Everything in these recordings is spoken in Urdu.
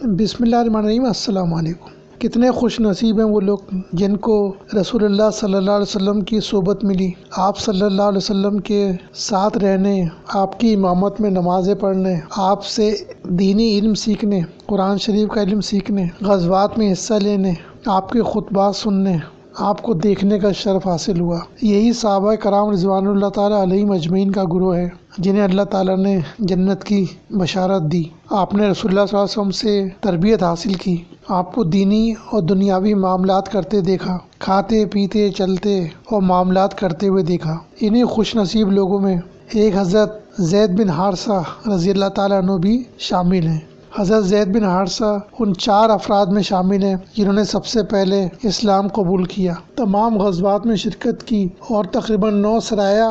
بسم اللہ الرحمن الرحیم۔ السلام علیکم۔ کتنے خوش نصیب ہیں وہ لوگ جن کو رسول اللہ صلی اللہ علیہ وسلم کی صحبت ملی، آپ صلی اللہ علیہ وسلم کے ساتھ رہنے، آپ کی امامت میں نمازیں پڑھنے، آپ سے دینی علم سیکھنے، قرآن شریف کا علم سیکھنے، غزوات میں حصہ لینے، آپ کے خطبات سننے، آپ کو دیکھنے کا شرف حاصل ہوا۔ یہی صحابہ کرام رضوان اللہ تعالیٰ علیہم اجمعین کا گروہ ہے جنہیں اللہ تعالیٰ نے جنت کی بشارت دی۔ آپ نے رسول اللہ صلی اللہ علیہ وسلم سے تربیت حاصل کی، آپ کو دینی اور دنیاوی معاملات کرتے دیکھا، کھاتے پیتے چلتے اور معاملات کرتے ہوئے دیکھا۔ انہیں خوش نصیب لوگوں میں ایک حضرت زید بن حارثہ رضی اللہ تعالیٰ عنہ بھی شامل ہیں۔ حضرت زید بن حارثہ ان 4 افراد میں شامل ہیں جنہوں نے سب سے پہلے اسلام قبول کیا، تمام غزوات میں شرکت کی اور تقریباً 9 سرایہ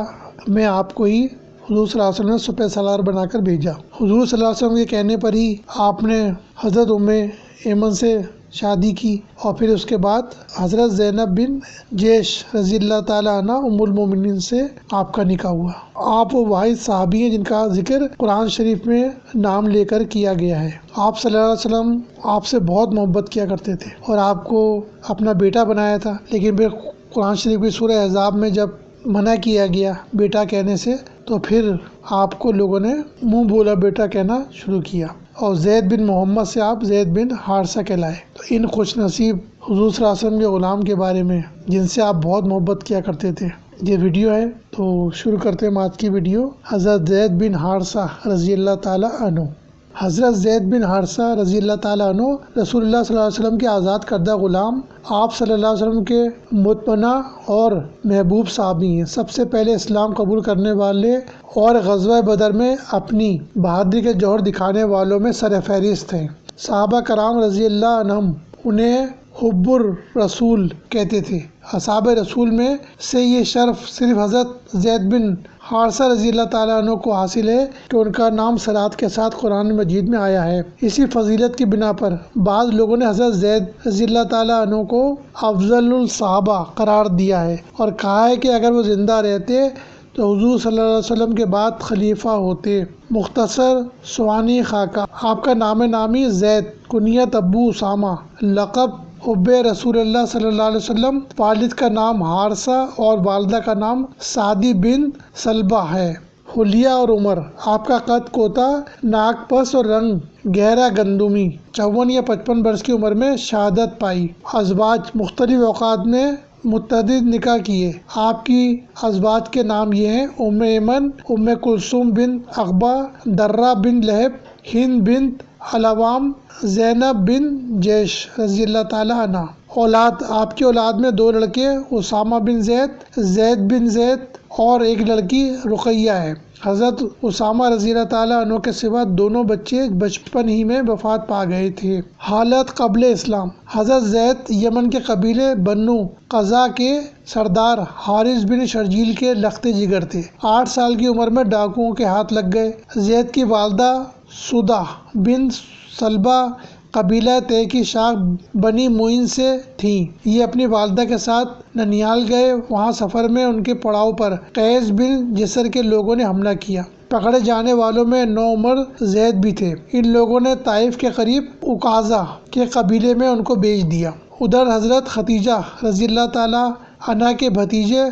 میں آپ کو ہی حضور صلی اللہ علیہ وسلم نے سپہ سالار بنا کر بھیجا۔ حضور صلی اللہ علیہ وسلم کے کہنے پر ہی آپ نے حضرت ایمن سے شادی کی اور پھر اس کے بعد حضرت زینب بن جیش رضی اللہ تعالیٰ عنہ ام المومنین سے آپ کا نکاح ہوا۔ آپ وہ واحد صحابی ہیں جن کا ذکر قرآن شریف میں نام لے کر کیا گیا ہے۔ آپ صلی اللہ علیہ وسلم آپ سے بہت محبت کیا کرتے تھے اور آپ کو اپنا بیٹا بنایا تھا، لیکن پھر قرآن شریف کی سورہ احزاب میں جب منع کیا گیا بیٹا کہنے سے تو پھر آپ کو لوگوں نے منہ بولا بیٹا کہنا شروع کیا اور زید بن محمد سے آپ زید بن حارثہ کہلائے۔ تو ان خوش نصیب حضور صلی اللہ علیہ وسلم کے غلام کے بارے میں جن سے آپ بہت محبت کیا کرتے تھے یہ ویڈیو ہے، تو شروع کرتے ہیں آج کی ویڈیو۔ حضرت زید بن حارثہ رضی اللہ تعالیٰ عنہ۔ حضرت زید بن حارثہ رضی اللہ تعالیٰ عنہ رسول اللہ صلی اللہ علیہ وسلم کے آزاد کردہ غلام، آپ صلی اللہ علیہ وسلم کے متمنہ اور محبوب صحابی ہیں۔ سب سے پہلے اسلام قبول کرنے والے اور غزوہ بدر میں اپنی بہادری کے جوہر دکھانے والوں میں سر فہرست ہیں۔ صحابہ کرام رضی اللہ عنہم انہیں حب الرسول کہتے تھے۔ اصحاب رسول میں سے یہ شرف صرف حضرت زید بن حارثہ رضی اللہ تعالیٰ عنہ کو حاصل ہے کہ ان کا نام صلات کے ساتھ قرآن مجید میں آیا ہے۔ اسی فضیلت کی بنا پر بعض لوگوں نے حضرت زید رضی اللہ تعالیٰ عنہ کو افضل الصحابہ قرار دیا ہے اور کہا ہے کہ اگر وہ زندہ رہتے تو حضور صلی اللہ علیہ وسلم کے بعد خلیفہ ہوتے۔ مختصر سوانح خاکہ، آپ کا نام نامی زید، کنیت ابو اسامہ، لقب حب رسول اللہ صلی اللہ علیہ وسلم، والد کا نام حارثہ اور والدہ کا نام سعدی بن سلبہ ہے۔ حلیہ اور عمر، آپ کا قد کوتا، ناک پس اور رنگ گہرا گندمی، 54 یا 55 برس کی عمر میں شہادت پائی۔ ازواج، مختلف اوقات میں متعدد نکاح کیے۔ آپ کی ازواج کے نام یہ ہیں: ام ایمن، ام کلثوم بنت عقبہ، درہ بن لہب، ہند بنت العوام، زینب بن جیش رضی اللہ تعالیٰ عنہ۔ اولاد، آپ کی اولاد میں 2 لڑکے اسامہ بن زید، زید بن زید اور ایک لڑکی رقیہ ہے۔ حضرت اسامہ رضی اللہ تعالیٰ عنہ کے سوا دونوں بچے بچپن ہی میں وفات پا گئے تھے۔ حالت قبل اسلام، حضرت زید یمن کے قبیلے بنو قزا کے سردار حارث بن شرجیل کے لخت جگر تھے۔ 8 سال کی عمر میں ڈاکوؤں کے ہاتھ لگ گئے۔ زید کی والدہ سودہ بن سلبہ قبیلہ طے کی شاخ بنی معین سے تھیں۔ یہ اپنی والدہ کے ساتھ ننیال گئے۔ وہاں سفر میں ان کے پڑاؤ پر قیس بن جسر کے لوگوں نے حملہ کیا۔ پکڑے جانے والوں میں نوعمر زید بھی تھے۔ ان لوگوں نے طائف کے قریب عکاظہ کے قبیلے میں ان کو بیچ دیا۔ ادھر حضرت ختیجہ رضی اللہ تعالیٰ عنہ کے بھتیجے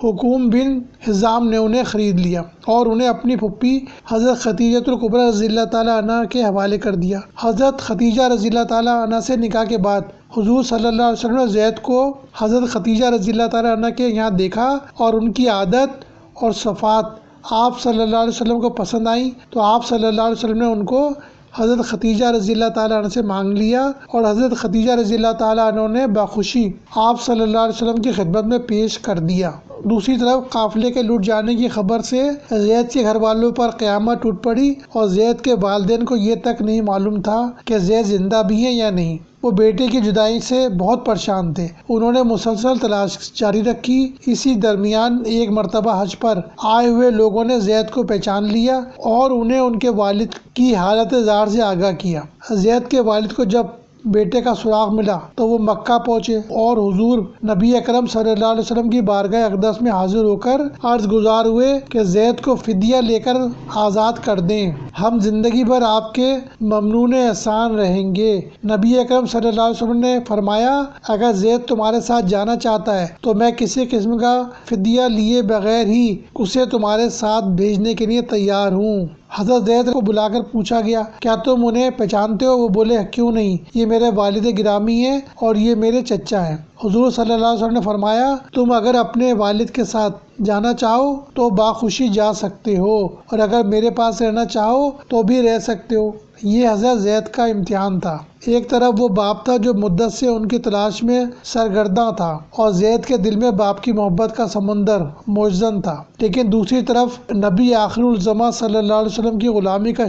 حکوم بن حزام نے انہیں خرید لیا اور انہیں اپنی پھپھی حضرت ختیجہ الکبریٰ رضی اللہ تعالیٰ عنہ کے حوالے کر دیا۔ حضرت ختیجہ رضی اللہ تعالیٰ عنہ سے نکاح کے بعد حضور صلی اللہ علیہ وسلم نے زید کو حضرت ختیجہ رضی اللہ تعالیٰ عنہ کے یہاں دیکھا اور ان کی عادت اور صفات آپ صلی اللہ علیہ وسلم کو پسند آئیں، تو آپ صلی اللہ علیہ وسلم نے ان کو حضرت ختیجہ رضی اللہ تعالیٰ عنہ سے مانگ لیا اور حضرت ختیجہ رضی اللہ تعالیٰ عنہ نے بخوشی آپ صلی اللہ علیہ وسلم کی خدمت میں پیش کر دیا۔ دوسری طرف قافلے کے لوٹ جانے کی خبر سے زید کے گھر والوں پر قیامت ٹوٹ پڑی اور زید کے والدین کو یہ تک نہیں معلوم تھا کہ زید زندہ بھی ہیں یا نہیں۔ وہ بیٹے کی جدائی سے بہت پریشان تھے۔ انہوں نے مسلسل تلاش جاری رکھی۔ اسی درمیان ایک مرتبہ حج پر آئے ہوئے لوگوں نے زید کو پہچان لیا اور انہیں ان کے والد کی حالت زار سے آگاہ کیا۔ زید کے والد کو جب بیٹے کا سراغ ملا تو وہ مکہ پہنچے اور حضور نبی اکرم صلی اللہ علیہ وسلم کی بارگاہ اقدس میں حاضر ہو کر عرض گزار ہوئے کہ زید کو فدیہ لے کر آزاد کر دیں، ہم زندگی بھر آپ کے ممنون احسان رہیں گے۔ نبی اکرم صلی اللہ علیہ وسلم نے فرمایا اگر زید تمہارے ساتھ جانا چاہتا ہے تو میں کسی قسم کا فدیہ لیے بغیر ہی اسے تمہارے ساتھ بھیجنے کے لیے تیار ہوں۔ حضرت زید کو بلا کر پوچھا گیا کیا تم انہیں پہچانتے ہو؟ وہ بولے کیوں نہیں، یہ میرے والد گرامی ہیں اور یہ میرے چچا ہیں۔ حضور صلی اللہ علیہ وسلم نے فرمایا تم اگر اپنے والد کے ساتھ جانا چاہو تو باخوشی جا سکتے ہو اور اگر میرے پاس رہنا چاہو تو بھی رہ سکتے ہو۔ یہ حضرت زید کا امتحان تھا۔ ایک طرف وہ باپ تھا جو مدت سے ان کی تلاش میں سرگرداں تھا اور زید کے دل میں باپ کی محبت کا سمندر موجزن تھا، لیکن دوسری طرف نبی آخر الزماں صلی اللہ علیہ وسلم کی غلامی کا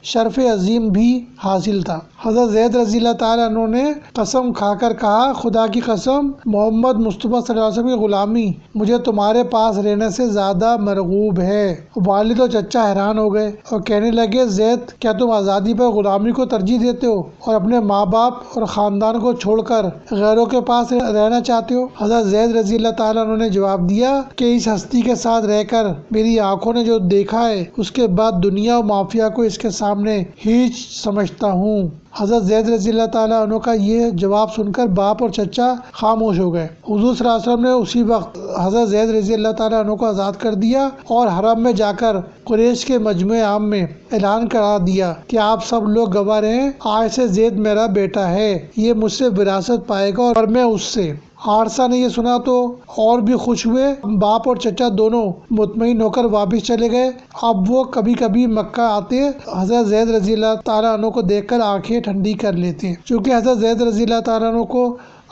شرف عظیم بھی حاصل تھا۔ حضرت زید رضی اللہ تعالیٰ عنہ نے قسم کھا کر کہا خدا کی قسم محمد مصطفیٰ صلی اللہ علیہ وسلم کی غلامی مجھے تمہارے پاس رہنے سے زیادہ مرغوب ہے۔ والد و چچا حیران ہو گئے اور کہنے لگے زید کیا تم آزادی پر غلامی کو ترجیح دیتے ہو اور اپنے ماں باپ اور خاندان کو چھوڑ کر غیروں کے پاس رہنا چاہتے ہو؟ حضرت زید رضی اللہ تعالیٰ عنہ نے جواب دیا کہ اس ہستی کے ساتھ رہ کر میری آنکھوں نے جو دیکھا ہے اس کے بعد دنیا و مافیا کو اس کے سامنے ہیچ سمجھتا ہوں۔ حضرت زید رضی اللہ تعالیٰ عنہ کا یہ جواب سن کر باپ اور چچا خاموش ہو گئے۔ حضور صلی اللہ علیہ وسلم نے اسی وقت حضرت زید رضی اللہ تعالیٰ عنہ کو آزاد کر دیا اور حرم میں جا کر قریش کے مجمع عام میں اعلان کرا دیا کہ آپ سب لوگ گواہ رہیں آج سے زید میرا بیٹا ہے، یہ مجھ سے وراثت پائے گا اور میں اس سے۔ عارثہ نے یہ سنا تو اور بھی خوش ہوئے۔ باپ اور چچا دونوں مطمئن ہو کر واپس چلے گئے۔ اب وہ کبھی کبھی مکہ آتے، حضرت زید رضی اللہ تعالیٰ عنہ کو دیکھ کر آنکھیں ٹھنڈی کر لیتے۔ چونکہ حضرت زید رضی اللہ تعالیٰ عنہ کو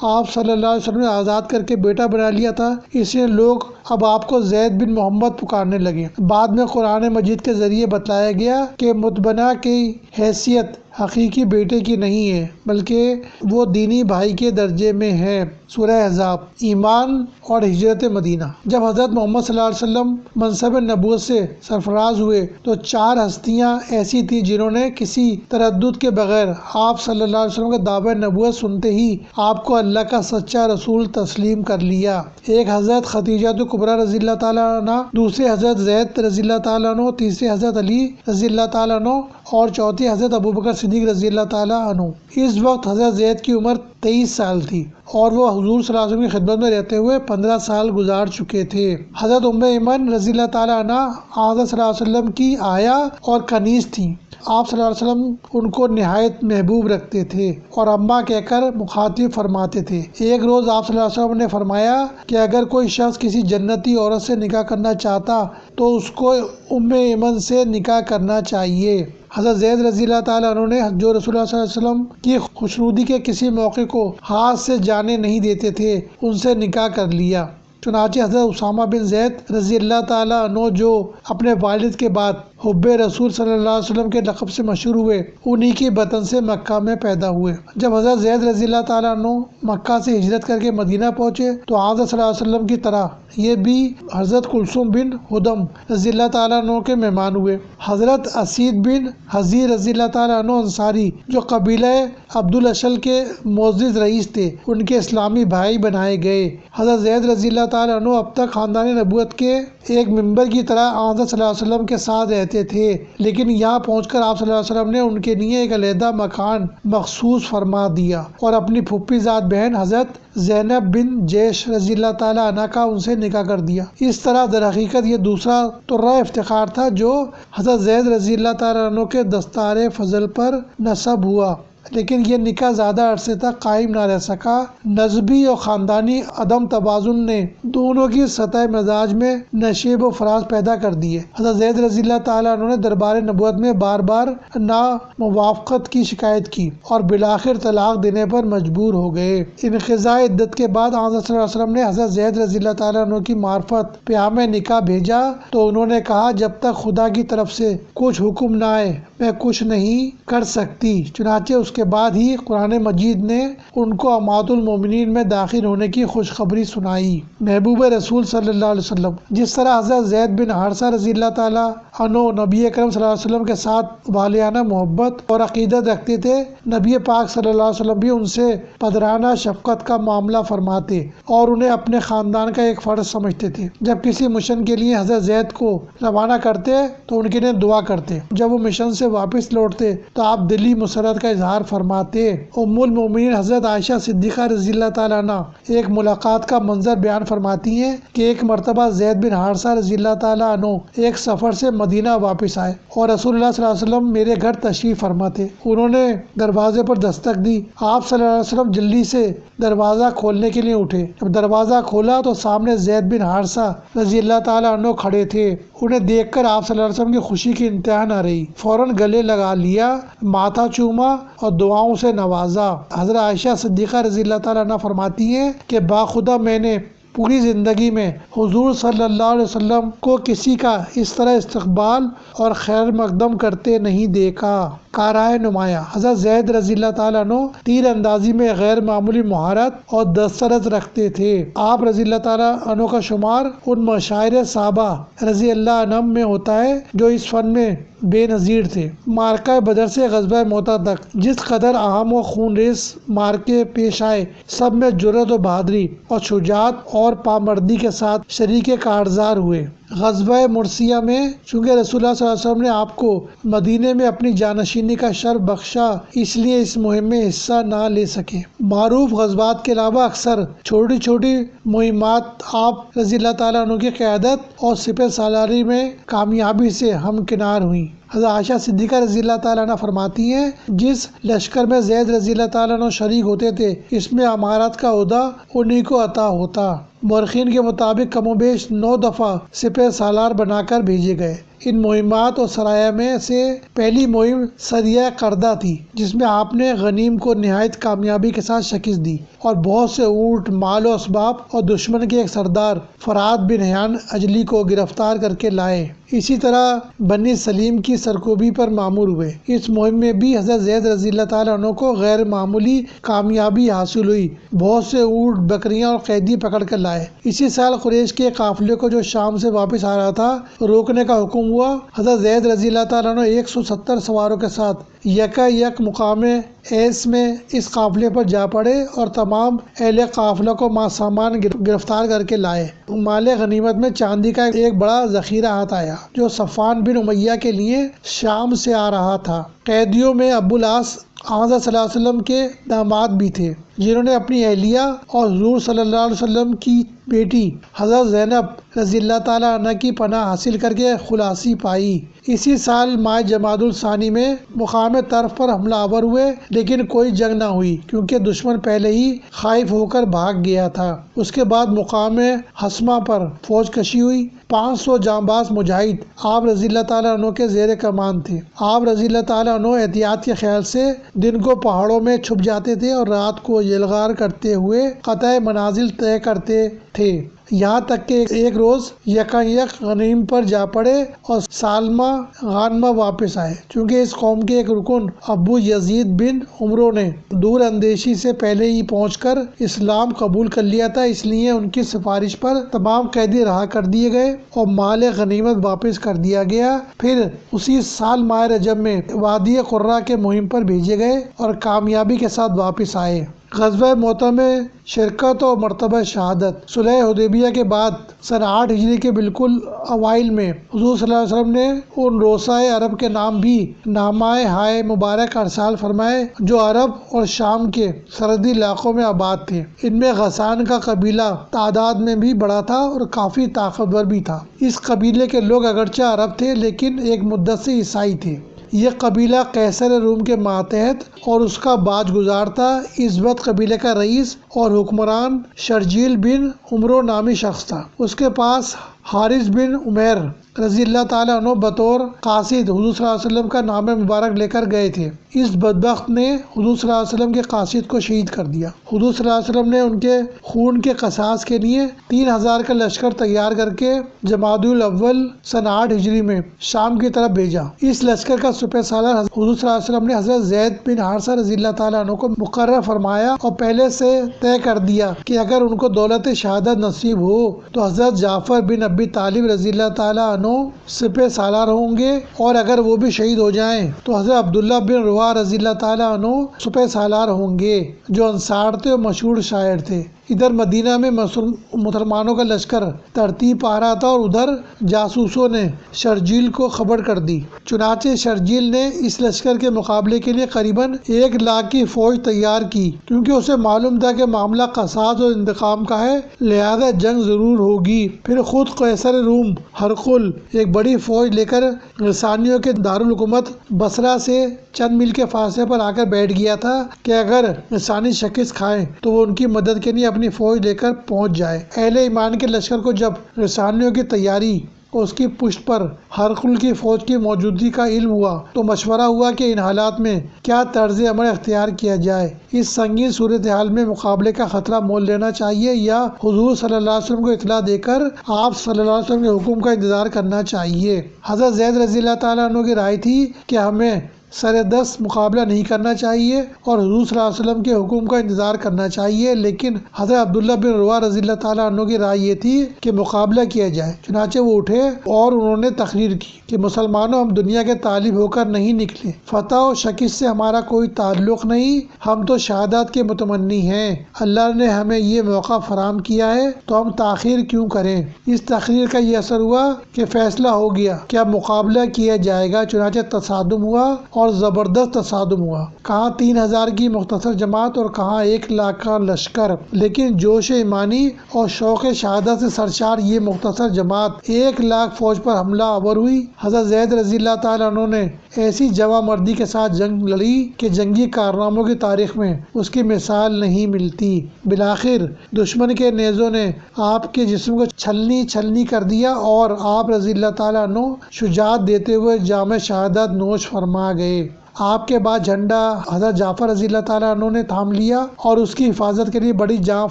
آپ صلی اللہ علیہ وسلم نے آزاد کر کے بیٹا بنا لیا تھا، اس لیے لوگ اب آپ کو زید بن محمد پکارنے لگے۔ بعد میں قرآن مجید کے ذریعے بتلایا گیا کہ متبنہ کی حیثیت حقیقی بیٹے کی نہیں ہے بلکہ وہ دینی بھائی کے درجے میں ہے۔ سورہ احزاب۔ ایمان اور ہجرت مدینہ۔ جب حضرت محمد صلی اللہ علیہ وسلم منصب نبوت سے سرفراز ہوئے تو 4 ہستیاں ایسی تھیں جنہوں نے کسی تردد کے بغیر آپ صلی اللہ علیہ وسلم کا دعوی نبوت سنتے ہی آپ کو اللہ کا سچا رسول تسلیم کر لیا۔ ایک حضرت خدیجہ کبریٰ رضی اللہ تعالیٰ عنہ، دوسرے حضرت زید رضی اللہ تعالیٰ عنہ، تیسرے حضرت علی رضی اللہ تعالیٰ عنہ اور چوتھے حضرت ابوبکر صدیق رضی اللہ تعالیٰ عنہ۔ اس وقت حضرت زید کی عمر 23 سال تھی اور وہ حضور صلی اللہ علیہ وسلم کی خدمت میں رہتے ہوئے 15 سال گزار چکے تھے۔ حضرت ام ایمن رضی اللہ تعالیٰ عنہ حضرت صلی اللہ علیہ وسلم کی آیا اور کنیز تھیں۔ آپ صلی اللہ علیہ وسلم ان کو نہایت محبوب رکھتے تھے اور اماں کہہ کر مخاطب فرماتے تھے۔ ایک روز آپ صلی اللہ علیہ وسلم نے فرمایا کہ اگر کوئی شخص کسی جنتی عورت سے نکاح کرنا چاہتا تو اس کو ام ایمن سے نکاح کرنا چاہیے۔ حضرت زید رضی اللہ تعالیٰ عنہ نے جو رسول اللہ صلی اللہ علیہ وسلم کی خوشنودی کے کسی موقع کو ہاتھ سے جانے نہیں دیتے تھے ان سے نکاح کر لیا۔ چنانچہ حضرت اسامہ بن زید رضی اللہ تعالیٰ عنہ جو اپنے والد کے بعد حب رسول صلی اللہ علیہ وسلم کے لقب سے مشہور ہوئے، انہی کی بطن سے مکہ میں پیدا ہوئے۔ جب حضرت زید رضی اللہ تعالیٰ عنہ مکہ سے ہجرت کر کے مدینہ پہنچے تو حضرت صلی اللہ علیہ وسلم کی طرح یہ بھی حضرت کلثوم بن ہدم رضی اللہ تعالیٰ عنہ کے مہمان ہوئے۔ حضرت اسید بن حضیر رضی اللہ تعالیٰ عنہ انصاری جو قبیلہ عبد الاشل کے معزز رئیس تھے، ان کے اسلامی بھائی بنائے گئے۔ حضرت زید رضی اللہ تعالیٰ عنہ اب تک خاندان نبوت کے ایک ممبر کی طرح حضرت صلی اللہ علیہ وسلم کے ساتھ رہتے تھے، لیکن یہاں پہنچ کر آپ صلی اللہ علیہ وسلم نے ان کے لیے ایک علیحدہ مکان مخصوص فرما دیا اور اپنی پھوپھی زاد بہن حضرت زینب بن جیش رضی اللہ تعالیٰ عنہ کا ان سے نکاح کر دیا۔ اس طرح در حقیقت یہ دوسرا ترہ افتخار تھا جو حضرت زید رضی اللہ تعالیٰ عنہ کے دستار فضل پر نصب ہوا، لیکن یہ نکاح زیادہ عرصے تک قائم نہ رہ سکا۔ نسبی اور خاندانی عدم توازن نے دونوں کی سطح مزاج میں نشیب و فراز پیدا کر دیے۔ حضرت زید رضی اللہ تعالیٰ عنہ نے دربار نبوت میں بار بار ناموافقت کی شکایت کی اور بالآخر طلاق دینے پر مجبور ہو گئے۔ انقضاء عدت کے بعد حضرت صلی اللہ علیہ وسلم نے حضرت زید رضی اللہ تعالیٰ عنہ کی معرفت پیام نکاح بھیجا تو انہوں نے کہا جب تک خدا کی طرف سے کچھ حکم نہ آئے میں کچھ نہیں کر سکتی۔ چنانچہ اس کے بعد ہی قرآن مجید نے ان کو امہات المومنین میں داخل ہونے کی خوشخبری سنائی۔ محبوب رسول صلی اللہ علیہ وسلم جس طرح حضرت زید بن حارثہ رضی اللہ تعالیٰ عنہ نبی اکرم صلی اللہ علیہ وسلم کے ساتھ والہانہ محبت اور عقیدت رکھتے تھے، نبی پاک صلی اللہ علیہ وسلم بھی ان سے پدرانہ شفقت کا معاملہ فرماتے اور انہیں اپنے خاندان کا ایک فرد سمجھتے تھے۔ جب کسی مشن کے لیے حضرت زید کو روانہ کرتے تو ان کے لیے دعا کرتے، جب وہ مشن سے واپس لوٹتے تو آپ دلی مسرت کا اظہار فرماتے۔ ام المومنین حضرت عائشہ صدیقہ رضی اللہ تعالیٰ عنہ ایک ملاقات کا منظر بیان فرماتی ہیں کہ ایک مرتبہ زید بن حارثہ رضی اللہ تعالیٰ عنہ ایک سفر سے مدینہ واپس آئے اور رسول اللہ صلی اللہ علیہ وسلم میرے گھر تشریف فرما تھے۔ انہوں نے دروازے پر دستک دی، آپ صلی اللہ علیہ وسلم جلدی سے دروازہ کھولنے کے لیے اٹھے۔ جب دروازہ کھولا تو سامنے زید بن حارثہ رضی اللہ تعالیٰ عنہ کھڑے تھے۔ انہیں دیکھ کر آپ صلی اللہ علیہ وسلم کی خوشی کی انتہا نہ رہی، فوراً گلے لگا لیا، ماتھا چوما اور دعاؤں سے نوازا۔ حضرت عائشہ صدیقہ رضی اللہ تعالیٰ عنہ فرماتی ہیں کہ باخدا میں نے پوری زندگی میں حضور صلی اللہ علیہ وسلم کو کسی کا اس طرح استقبال اور خیر مقدم کرتے نہیں دیکھا۔ کارائے نمایاں حضرت زید رضی اللہ تعالیٰ عنہ تیر اندازی میں غیر معمولی مہارت اور دسترس رکھتے تھے۔ آپ رضی اللہ تعالیٰ عنہ کا شمار ان مشاہیر صحابہ رضی اللہ عنہم میں ہوتا ہے جو اس فن میں بے نظیر تھے۔ مارکہ بدر سے غزوہ موتہ تک جس قدر اہم و خون ریز مارکے پیش آئے، سب میں جرأت و بہادری اور شجاعت اور پامردی کے ساتھ شریک کارزار ہوئے۔ غزوہ مرثیہ میں چونکہ رسول اللہ صلی اللہ علیہ وسلم نے آپ کو مدینے میں اپنی جانشینی کا شرف بخشا، اس لیے اس مہم میں حصہ نہ لے سکے۔ معروف غزوات کے علاوہ اکثر چھوٹی چھوٹی مہمات آپ رضی اللہ تعالیٰ عنہ کی قیادت اور سپہ سالاری میں کامیابی سے ہمکنار ہوئیں۔ حضرت عائشہ صدیقہ رضی اللہ تعالیٰ عنہ فرماتی ہیں جس لشکر میں زید رضی اللہ تعالیٰ عنہ شریک ہوتے تھے، اس میں امارت کا عہدہ انہی کو عطا ہوتا۔ مورخین کے مطابق کم و بیش 9 دفعہ سپہ سالار بنا کر بھیجے گئے۔ ان مہمات اور سرایہ میں سے پہلی مہم سریہ کردہ تھی، جس میں آپ نے غنیم کو نہایت کامیابی کے ساتھ شکست دی اور بہت سے اونٹ، مال و اسباب اور دشمن کے ایک سردار فرات بن حیان اجلی کو گرفتار کر کے لائے۔ اسی طرح بنی سلیم کی سرکوبی پر مامور ہوئے۔ اس مہم میں بھی حضرت زید رضی اللہ تعالیٰ عنہ کو غیر معمولی کامیابی حاصل ہوئی، بہت سے اونٹ، بکریاں اور قیدی پکڑ کر لائے۔ اسی سال قریش کے قافلے کو جو شام سے واپس آ رہا تھا روکنے کا حکم ہوا۔ حضرت زید رضی اللہ تعالیٰ عنہ 170 سواروں کے ساتھ یکا یک مقام ایس میں اس قافلے پر جا پڑے اور تمام اہل قافلہ کو مع سامان گرفتار کر کے لائے۔ مال غنیمت میں چاندی کا ایک بڑا ذخیرہ ہاتھ آیا جو صفوان بن امیہ کے لیے شام سے آ رہا تھا۔ قیدیوں میں ابو العاص حضرت صلی اللہ علیہ وسلم کے داماد بھی تھے، جنہوں نے اپنی اہلیہ اور حضور صلی اللہ علیہ وسلم کی بیٹی حضرت زینب رضی اللہ تعالیٰ عنہ کی پناہ حاصل کر کے خلاصی پائی۔ اسی سال ماہ جمادی الثانی میں مقام طرف پر حملہ آور ہوئے، لیکن کوئی جنگ نہ ہوئی کیونکہ دشمن پہلے ہی خائف ہو کر بھاگ گیا تھا۔ اس کے بعد مقام حسمہ پر فوج کشی ہوئی۔ 500 جانباز مجاہد آپ رضی اللہ تعالیٰ عنہ کے زیر کمان تھے۔ آپ رضی اللہ تعالیٰ عنہ احتیاط کے خیال سے دن کو پہاڑوں میں چھپ جاتے تھے اور رات کو یلغار کرتے ہوئے قطع منازل طے کرتے تھے، یہاں تک کہ ایک روز یکا یک غنیم پر جا پڑے اور سالمہ غانمہ واپس آئے۔ چونکہ اس قوم کے ایک رکن ابو یزید بن عمرو نے دور اندیشی سے پہلے ہی پہنچ کر اسلام قبول کر لیا تھا، اس لیے ان کی سفارش پر تمام قیدی رہا کر دیے گئے اور مال غنیمت واپس کر دیا گیا۔ پھر اسی سال ماہ رجب میں وادی قرہ کے مہم پر بھیجے گئے اور کامیابی کے ساتھ واپس آئے۔ غزوہ موتہ میں شرکت اور مرتبہ شہادت۔ صلح حدیبیہ کے بعد سن 8 ہجری کے بالکل اوائل میں حضور صلی اللہ علیہ وسلم نے ان روسائے عرب کے نام بھی نامہ ہائے مبارک ارسال فرمائے جو عرب اور شام کے سرحدی علاقوں میں آباد تھے۔ ان میں غسان کا قبیلہ تعداد میں بھی بڑا تھا اور کافی طاقتور بھی تھا۔ اس قبیلے کے لوگ اگرچہ عرب تھے لیکن ایک مدت سے عیسائی تھے۔ یہ قبیلہ قیصر روم کے ماتحت اور اس کا باج گزار تھا۔ اس وقت قبیلے کا رئیس اور حکمران شرجیل بن عمرو نامی شخص تھا۔ اس کے پاس حارث بن عمیر رضی اللہ تعالیٰ عنہ بطور قاصد حضور صلی اللہ علیہ وسلم کا نام مبارک لے کر گئے تھے۔ اس بدبخت نے حضور صلی اللہ علیہ وسلم کے قاصد کو شہید کر دیا۔ حضور صلی اللہ علیہ وسلم نے ان کے خون کے قصاص کے لیے 3000 کا لشکر تیار کر کے جمادی الاول سن 8 ہجری میں شام کی طرف بھیجا۔ اس لشکر کا سپہ سالار حضور صلی اللہ علیہ وسلم نے حضرت زید بن حارثہ رضی اللہ تعالیٰ عنہ کو مقرر فرمایا اور پہلے سے طے کر دیا کہ اگر ان کو دولت شہادت نصیب ہو تو حضرت جعفر بن ابی طالب رضی اللہ تعالیٰ عنہ سپہ سالار ہوں گے، اور اگر وہ بھی شہید ہو جائیں تو حضرت عبداللہ بن رواحہ رضی اللہ تعالیٰ عنہ سپہ سالار ہوں گے، جو انصار تھے اور مشہور شاعر تھے۔ ادھر مدینہ میں مسلمانوں کا لشکر ترتیب پا رہا تھا اور ادھر جاسوسوں نے شرجیل کو خبر کر دی۔ چنانچہ شرجیل نے اس لشکر کے مقابلے کے لیے قریباً 1 لاکھ کی فوج تیار کی، کیونکہ اسے معلوم تھا کہ معاملہ قصاص اور انتقام کا ہے، لہذا جنگ ضرور ہوگی۔ پھر خود قیصر روم ہرقل ایک بڑی فوج لے کر غسانیوں کے دارالحکومت بصرہ سے چند میل کے فاصلے پر آ کر بیٹھ گیا تھا کہ اگر غسانی شکست کھائیں تو وہ ان کی مدد کے لیے اپنی فوج لے کر پہنچ جائے۔ اہل ایمان کے لشکر کو جب غسانیوں کی تیاری اور اس کی پشت پر ہرقل کی فوج کی موجودگی کا علم ہوا تو مشورہ ہوا کہ ان حالات میں کیا طرز عمل اختیار کیا جائے۔ اس سنگین صورتحال میں مقابلے کا خطرہ مول لینا چاہیے یا حضور صلی اللہ علیہ وسلم کو اطلاع دے کر آپ صلی اللہ علیہ وسلم کے حکم کا انتظار کرنا چاہیے۔ حضرت زید رضی اللہ تعالیٰ عنہ کی رائے تھی کہ ہمیں سر دست مقابلہ نہیں کرنا چاہیے اور حضور صلی اللہ علیہ وسلم کے حکم کا انتظار کرنا چاہیے، لیکن حضرت عبداللہ بن رواحہ رضی اللہ تعالیٰ عنہ کی رائے یہ تھی کہ مقابلہ کیا جائے۔ چنانچہ وہ اٹھے اور انہوں نے تقریر کی کہ مسلمانوں، ہم دنیا کے طالب ہو کر نہیں نکلے، فتح و شکست سے ہمارا کوئی تعلق نہیں، ہم تو شہادت کے متمنی ہیں۔ اللہ نے ہمیں یہ موقع فراہم کیا ہے تو ہم تاخیر کیوں کریں۔ اس تقریر کا یہ اثر ہوا کہ فیصلہ ہو گیا کہ اب مقابلہ کیا جائے گا۔ چنانچہ تصادم ہوا اور زبردست تصادم ہوا، کہاں 3000 کی مختصر جماعت اور کہاں 1 لاکھ کا لشکر، لیکن جوش ایمانی اور شوق شہادت سے سرشار یہ مختصر جماعت 1 لاکھ فوج پر حملہ آور ہوئی۔ حضرت زید رضی اللہ تعالیٰ عنہ نے ایسی جواں مردی کے ساتھ جنگ لڑی کہ جنگی کارناموں کی تاریخ میں اس کی مثال نہیں ملتی۔ بالآخر دشمن کے نیزوں نے آپ کے جسم کو چھلنی چھلنی کر دیا اور آپ رضی اللہ تعالیٰ عنہ شجاعت دیتے ہوئے جام شہادت نوش فرما گئے۔ آپ کے بعد جھنڈا حضرت جعفر رضی اللہ تعالیٰ عنہ نے تھام لیا اور اس کی حفاظت کے لیے بڑی جان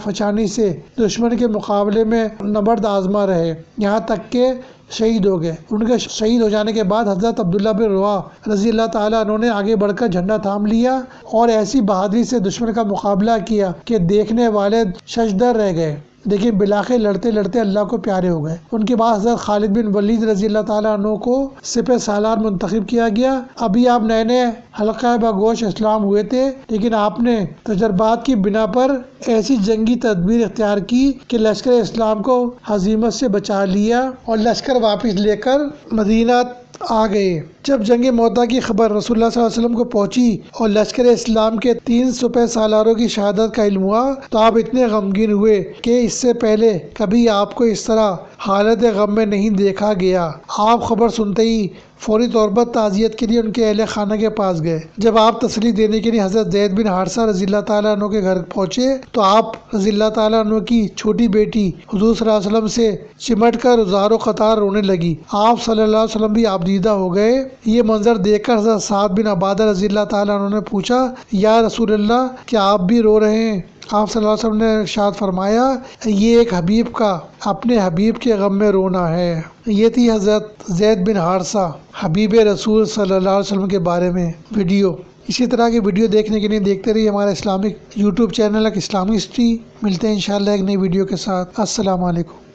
فشانی سے دشمن کے مقابلے میں نبرد آزما رہے، یہاں تک کہ شہید ہو گئے۔ ان کے شہید ہو جانے کے بعد حضرت عبداللہ بن رواحہ رضی اللہ تعالیٰ عنہ نے آگے بڑھ کر جھنڈا تھام لیا اور ایسی بہادری سے دشمن کا مقابلہ کیا کہ دیکھنے والے ششدر رہ گئے، لیکن بالآخر لڑتے لڑتے اللہ کو پیارے ہو گئے۔ ان کے بعد حضرت خالد بن ولید رضی اللہ تعالیٰ عنہ کو سپہ سالار منتخب کیا گیا۔ ابھی آپ نئے نئے حلقہ بگوش اسلام ہوئے تھے، لیکن آپ نے تجربات کی بنا پر ایسی جنگی تدبیر اختیار کی کہ لشکر اسلام کو ہزیمت سے بچا لیا اور لشکر واپس لے کر مدینہ آ گئے۔ جب جنگ موتا کی خبر رسول اللہ صلی اللہ علیہ وسلم کو پہنچی اور لشکر اسلام کے 3 سپہ سالاروں کی شہادت کا علم ہوا تو آپ اتنے غمگین ہوئے کہ اس سے پہلے کبھی آپ کو اس طرح حالت غم میں نہیں دیکھا گیا۔ آپ خبر سنتے ہی فوری طور پر تعزیت کے لیے ان کے اہل خانہ کے پاس گئے۔ جب آپ تسلی دینے کے لیے حضرت زید بن حارثہ رضی اللہ تعالیٰ عنہ کے گھر پہنچے تو آپ رضی اللہ تعالیٰ عنہ کی چھوٹی بیٹی حضور صلی اللہ علیہ وسلم سے چمٹ کر زار و قطار رونے لگی۔ آپ صلی اللہ علیہ وسلم بھی آبدیدہ ہو گئے۔ یہ منظر دیکھ کر حضرت سعد بن عبادہ رضی اللہ تعالیٰ عنہ نے پوچھا، یا رسول اللہ کیا آپ بھی رو رہے ہیں؟ آپ صلی اللہ علیہ وسلم نے ارشاد فرمایا، یہ ایک حبیب کا اپنے حبیب کے غم میں رونا ہے۔ یہ تھی حضرت زید بن حارثہ حبیب رسول صلی اللہ علیہ وسلم کے بارے میں ویڈیو۔ اسی طرح کی ویڈیو دیکھنے کے لیے دیکھتے رہیے ہمارا اسلامک یوٹیوب چینل اسلامی ہسٹری۔ ملتے ہیں انشاءاللہ ایک نئی ویڈیو کے ساتھ۔ السلام علیکم۔